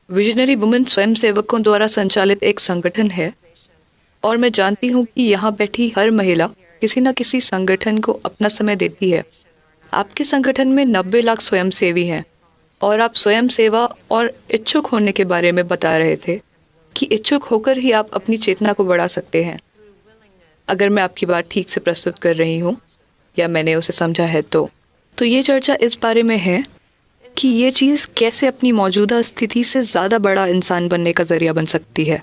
Visionary women स्वयं सेवकों द्वारा संचालित एक संगठन है और मैं जानती हूँ कि यहाँ बैठी हर महिला किसी न किसी संगठन को अपना समय देती है। आपके संगठन में 90 लाख स्वयंसेवी हैं और आप स्वयं सेवा और इच्छुक होने के बारे में बता रहे थे कि इच्छुक होकर ही आप अपनी चेतना को बढ़ा सकते हैं। अगर मैं आपकी बात ठीक से प्रस्तुत कर रही हूँ या मैंने उसे समझा है तो ये चर्चा इस बारे में है कि ये चीज़ कैसे अपनी मौजूदा स्थिति से ज़्यादा बड़ा इंसान बनने का जरिया बन सकती है।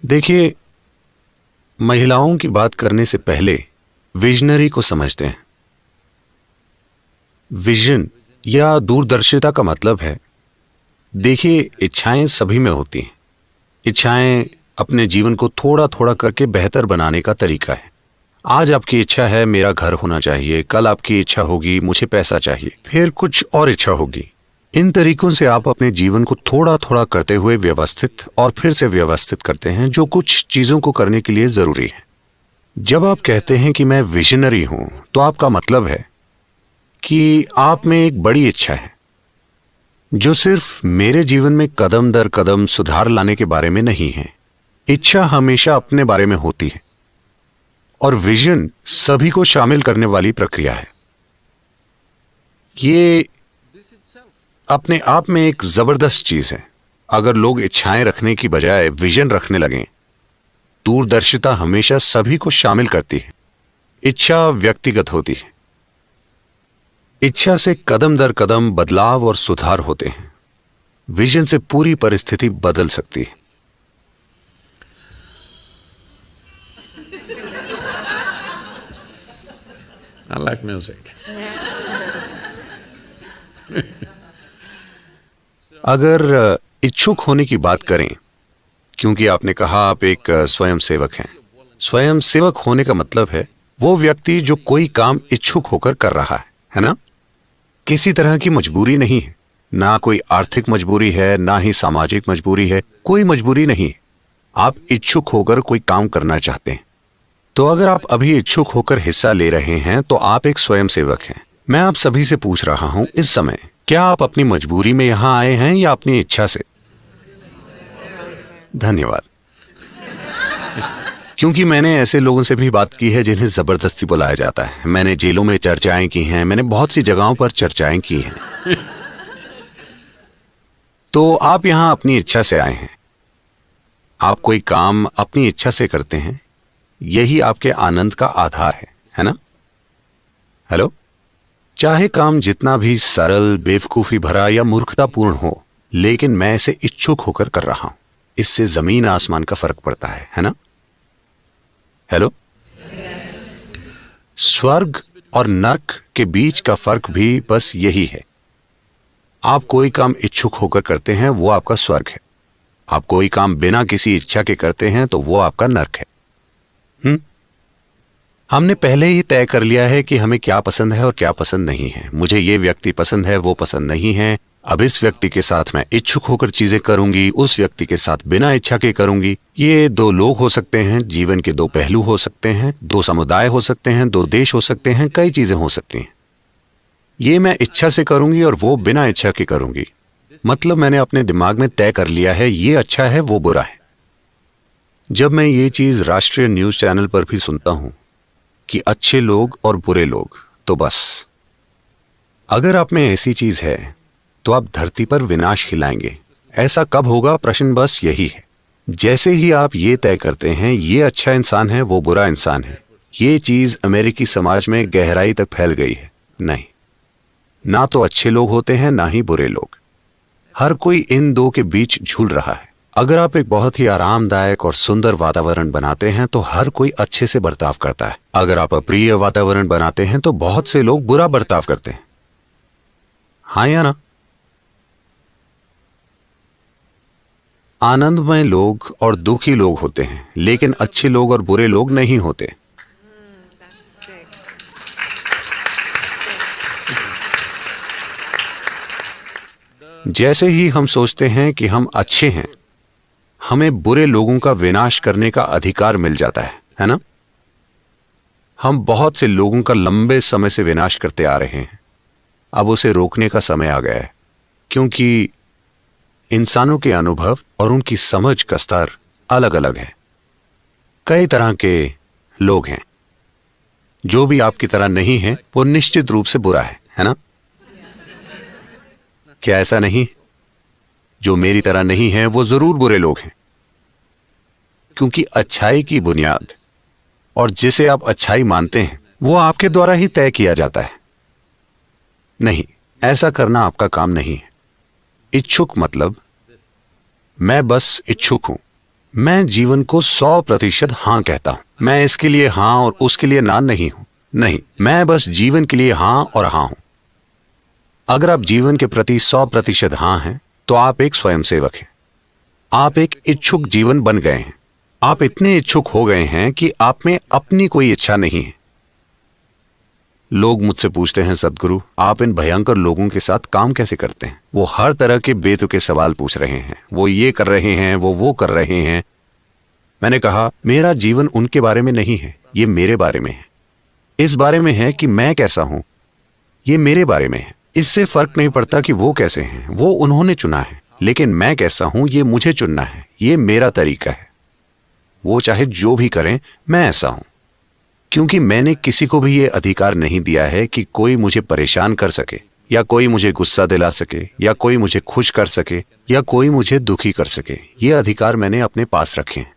देखिए, महिलाओं की बात करने से पहले विजनरी को समझते हैं। विजन या दूरदर्शिता का मतलब है, देखिए, इच्छाएं सभी में होती हैं। इच्छाएं अपने जीवन को थोड़ा थोड़ा करके बेहतर बनाने का तरीका है। आज आपकी इच्छा है मेरा घर होना चाहिए, कल आपकी इच्छा होगी मुझे पैसा चाहिए, फिर कुछ और इच्छा होगी। इन तरीकों से आप अपने जीवन को थोड़ा थोड़ा करते हुए व्यवस्थित और फिर से व्यवस्थित करते हैं, जो कुछ चीजों को करने के लिए जरूरी है। जब आप कहते हैं कि मैं विजनरी हूं, तो आपका मतलब है कि आप में एक बड़ी इच्छा है जो सिर्फ मेरे जीवन में कदम दर कदम सुधार लाने के बारे में नहीं है। इच्छा हमेशा अपने बारे में होती है और विजन सभी को शामिल करने वाली प्रक्रिया है। ये अपने आप में एक जबरदस्त चीज है। अगर लोग इच्छाएं रखने की बजाय विजन रखने लगें, दूरदर्शिता हमेशा सभी को शामिल करती है। इच्छा व्यक्तिगत होती है। इच्छा से कदम दर कदम बदलाव और सुधार होते हैं। विजन से पूरी परिस्थिति बदल सकती है। I like music. अगर इच्छुक होने की बात करें, क्योंकि आपने कहा आप एक स्वयं सेवक हैं। स्वयं सेवक होने का मतलब है वो व्यक्ति जो कोई काम इच्छुक होकर कर रहा है ना? किसी तरह की मजबूरी नहीं है, ना कोई आर्थिक मजबूरी है, ना ही सामाजिक मजबूरी है, कोई मजबूरी नहीं है। आप इच्छुक होकर कोई काम करना चाहते हैं। तो अगर आप अभी इच्छुक होकर हिस्सा ले रहे हैं तो आप एक स्वयं सेवक हैं। मैं आप सभी से पूछ रहा हूं इस समय, क्या आप अपनी मजबूरी में यहां आए हैं या अपनी इच्छा से? धन्यवाद। क्योंकि मैंने ऐसे लोगों से भी बात की है जिन्हें जबरदस्ती बुलाया जाता है। मैंने जेलों में चर्चाएं की हैं, मैंने बहुत सी जगहों पर चर्चाएं की हैं। तो आप यहां अपनी इच्छा से आए हैं। आप कोई काम अपनी इच्छा से करते हैं, यही आपके आनंद का आधार है ना? हेलो? चाहे काम जितना भी सरल, बेवकूफी भरा या मूर्खतापूर्ण हो, लेकिन मैं इसे इच्छुक होकर कर रहा हूं। इससे जमीन आसमान का फर्क पड़ता है ना? हेलो? स्वर्ग और नर्क के बीच का फर्क भी बस यही है। आप कोई काम इच्छुक होकर करते हैं, वो आपका स्वर्ग है। आप कोई काम बिना किसी इच्छा के करते हैं तो वो आपका नर्क है। हमने पहले ही तय कर लिया है कि हमें क्या पसंद है और क्या पसंद नहीं है। मुझे ये व्यक्ति पसंद है, वो पसंद नहीं है। अब इस व्यक्ति के साथ मैं इच्छुक होकर चीजें करूंगी, उस व्यक्ति के साथ बिना इच्छा के करूंगी। ये दो लोग हो सकते हैं, जीवन के दो पहलू हो सकते हैं, दो समुदाय हो सकते हैं, दो देश हो सकते हैं, कई चीजें हो सकती हैं। ये मैं इच्छा से करूंगी और वो बिना इच्छा के करूंगी। मतलब मैंने अपने दिमाग में तय कर लिया है, ये अच्छा है, वो बुरा है। जब मैं ये चीज राष्ट्रीय न्यूज चैनल पर भी सुनता हूं कि अच्छे लोग और बुरे लोग, तो बस अगर आप में ऐसी चीज है तो आप धरती पर विनाश खिलाएंगे। ऐसा कब होगा? प्रश्न बस यही है। जैसे ही आप ये तय करते हैं ये अच्छा इंसान है, वो बुरा इंसान है, ये चीज अमेरिकी समाज में गहराई तक फैल गई है। नहीं, ना तो अच्छे लोग होते हैं ना ही बुरे लोग। हर कोई इन दो के बीच झूल रहा है। अगर आप एक बहुत ही आरामदायक और सुंदर वातावरण बनाते हैं तो हर कोई अच्छे से बर्ताव करता है। अगर आप अप्रिय वातावरण बनाते हैं तो बहुत से लोग बुरा बर्ताव करते हैं। हाँ या ना? आनंदमय लोग और दुखी लोग होते हैं, लेकिन अच्छे लोग और बुरे लोग नहीं होते। जैसे ही हम सोचते हैं कि हम अच्छे हैं, हमें बुरे लोगों का विनाश करने का अधिकार मिल जाता है ना? हम बहुत से लोगों का लंबे समय से विनाश करते आ रहे हैं। अब उसे रोकने का समय आ गया है, क्योंकि इंसानों के अनुभव और उनकी समझ का स्तर अलग अलग है। कई तरह के लोग हैं। जो भी आपकी तरह नहीं है वो निश्चित रूप से बुरा है ना? क्या ऐसा नहीं? जो मेरी तरह नहीं है वो जरूर बुरे लोग हैं, क्योंकि अच्छाई की बुनियाद और जिसे आप अच्छाई मानते हैं वो आपके द्वारा ही तय किया जाता है। नहीं, ऐसा करना आपका काम नहीं है। इच्छुक मतलब मैं बस इच्छुक हूं। मैं जीवन को 100% हां कहता हूं। मैं इसके लिए हां और उसके लिए ना नहीं हूं। नहीं, मैं बस जीवन के लिए हां और हां हूं। अगर आप जीवन के प्रति 100% हां हैं तो आप एक स्वयंसेवक हैं। आप एक इच्छुक जीवन बन गए हैं। आप इतने इच्छुक हो गए हैं कि आप में अपनी कोई इच्छा नहीं है। लोग मुझसे पूछते हैं, सदगुरु आप इन भयंकर लोगों के साथ काम कैसे करते हैं? वो हर तरह के बेतुके सवाल पूछ रहे हैं। वो ये कर रहे हैं, वो कर रहे हैं। मैंने कहा, मेरा जीवन उनके बारे में नहीं है, ये मेरे बारे में है। इस बारे में है कि मैं कैसा हूं, ये मेरे बारे में है। इससे फर्क नहीं पड़ता कि वो कैसे हैं, वो उन्होंने चुना है। लेकिन मैं कैसा हूं ये मुझे चुनना है, ये मेरा तरीका है। वो चाहे जो भी करें, मैं ऐसा हूं। क्योंकि मैंने किसी को भी ये अधिकार नहीं दिया है कि कोई मुझे परेशान कर सके, या कोई मुझे गुस्सा दिला सके, या कोई मुझे खुश कर सके, या कोई मुझे दुखी कर सके। ये अधिकार मैंने अपने पास रखे हैं।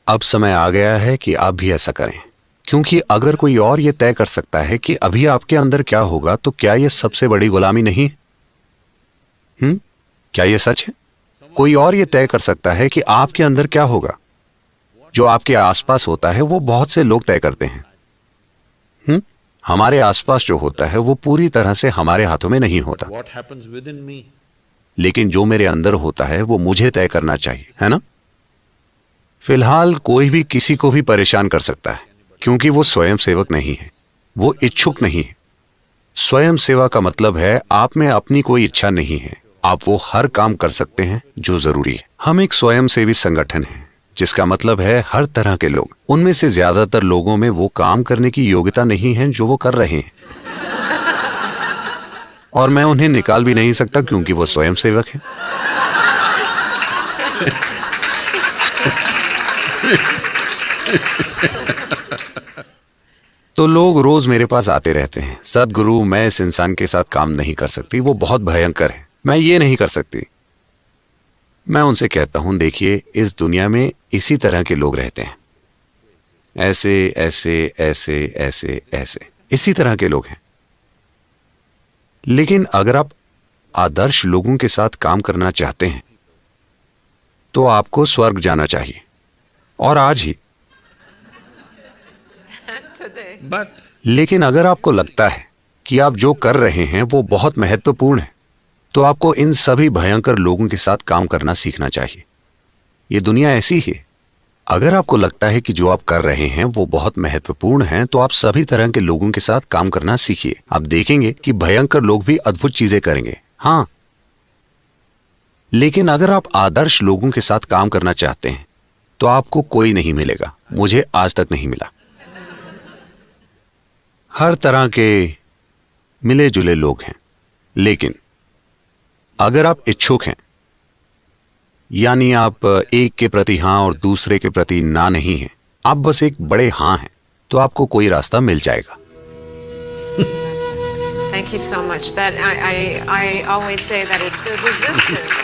अब समय आ गया है कि आप भी ऐसा करें, क्योंकि अगर कोई और ये तय कर सकता है कि अभी आपके अंदर क्या होगा, तो क्या यह सबसे बड़ी गुलामी नहीं? क्या यह सच है? कोई और ये तय कर सकता है कि आपके अंदर क्या होगा। जो आपके आसपास होता है वो बहुत से लोग तय करते हैं। हमारे आसपास जो होता है वो पूरी तरह से हमारे हाथों में नहीं होता। What happens within me? लेकिन जो मेरे अंदर होता है वो मुझे तय करना चाहिए, है ना? फिलहाल कोई भी किसी को भी परेशान कर सकता है, क्योंकि वो स्वयं सेवक नहीं है, वो इच्छुक नहीं है। स्वयं सेवा का मतलब है आप में अपनी कोई इच्छा नहीं है। आप वो हर काम कर सकते हैं जो जरूरी है। हम एक स्वयंसेवी संगठन हैं, जिसका मतलब है हर तरह के लोग। उनमें से ज्यादातर लोगों में वो काम करने की योग्यता नहीं है जो वो कर रहे हैं, और मैं उन्हें निकाल भी नहीं सकता क्योंकि वो स्वयं सेवक हैं। तो लोग रोज मेरे पास आते रहते हैं, सदगुरु मैं इस इंसान के साथ काम नहीं कर सकती, वो बहुत भयंकर है, मैं ये नहीं कर सकती। मैं उनसे कहता हूं, देखिए इस दुनिया में इसी तरह के लोग रहते हैं, ऐसे ऐसे ऐसे ऐसे ऐसे इसी तरह के लोग हैं। लेकिन अगर आप आदर्श लोगों के साथ काम करना चाहते हैं तो आपको स्वर्ग जाना चाहिए, और आज ही। But लेकिन अगर आपको लगता है कि आप जो कर रहे हैं वो बहुत महत्वपूर्ण है, तो आपको इन सभी भयंकर लोगों के साथ काम करना सीखना चाहिए। ये दुनिया ऐसी है। अगर आपको लगता है कि जो आप कर रहे हैं वो बहुत महत्वपूर्ण है, तो आप सभी तरह के लोगों के साथ काम करना सीखिए। आप देखेंगे कि भयंकर लोग भी अद्भुत चीजें करेंगे। हाँ, लेकिन अगर आप आदर्श लोगों के साथ काम करना चाहते हैं तो आपको कोई नहीं मिलेगा। मुझे आज तक नहीं मिला। हर तरह के मिले जुले लोग हैं, लेकिन अगर आप इच्छुक हैं, यानी आप एक के प्रति हां और दूसरे के प्रति ना नहीं हैं, आप बस एक बड़े हां हैं, तो आपको कोई रास्ता मिल जाएगा। Thank you so much. That I always say that it's the resistance